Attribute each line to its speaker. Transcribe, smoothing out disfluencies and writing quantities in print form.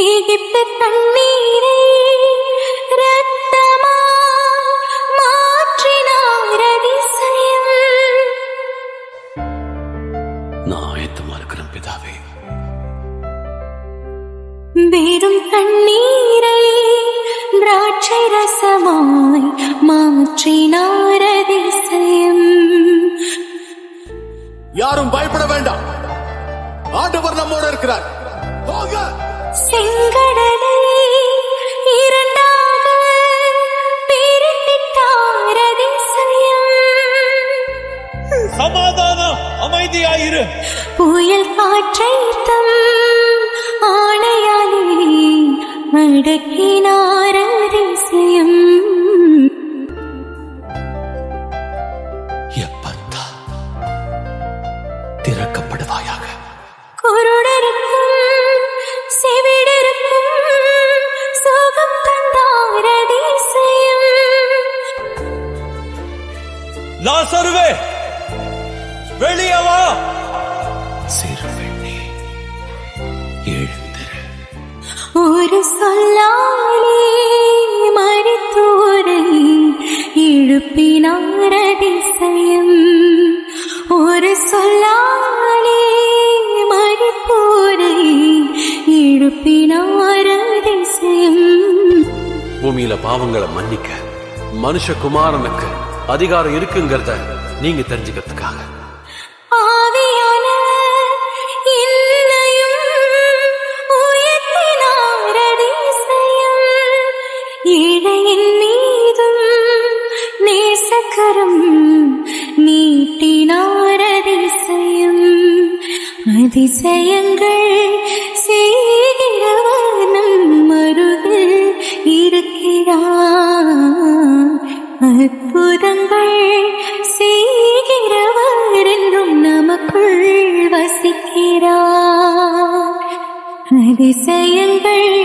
Speaker 1: எகிப்து தண்ணீரை இரத்தமாய் மாற்றினார் அதிசயம்.
Speaker 2: நான் ஆயத்தமா இருக்கிறேன் பிதாவே.
Speaker 1: வெறும் தண்ணீரை திராட்சை ரசமாய் மாற்றினார் அதிசயம்.
Speaker 2: யாரும் பயப்பட வேண்டாம், ஆண்டவர் நம்மோடு இருக்கிறார். போக.
Speaker 1: செங்கடலை இரண்டாக பிரித்திட்டார் அதிசயம்.
Speaker 3: சமாதானம், அமைதியாயிரு.
Speaker 1: புயல் காற்றை தம் ஆணையாலே அடக்கினார் அதிசயம்.
Speaker 2: எப்பத்தா திறக்கப்படுவாயாக.
Speaker 1: குருடருக்கும் செவிடருக்கும் சுகம் தந்தார் அதிசயம்.
Speaker 3: லாசருவே, வெளியே வா.
Speaker 2: சிறுவெண்ணே, எழுந்திரு.
Speaker 1: ஒரு சொல்லாலே மரித்தோரை எழுப்பினார் அதிசயம். ஒரு சொல்லாலே மரித்தோரை எழுப்பினார் அதிசயம்.
Speaker 2: பூமியில பாவங்களை மன்னிக்க மனுஷகுமாரனுக்கு அதிகாரம் இருக்குங்கிறத நீங்க தெரிஞ்சுக்கிறதுக்காக
Speaker 1: ஆவியானவர் என்னையும் உயர்த்தினார் அதிசயம். ஏழையின் மீதும் நேசக்கரம் நீட்டினார் அதிசயம். அதிசயங்கள் செய்கிறவர் நம் அருகில் இருக்கிறார். அற்புதங்கள் செய்கிறவர் என்றும் நமக்குள் வசிக்கிறார். அதிசயங்கள்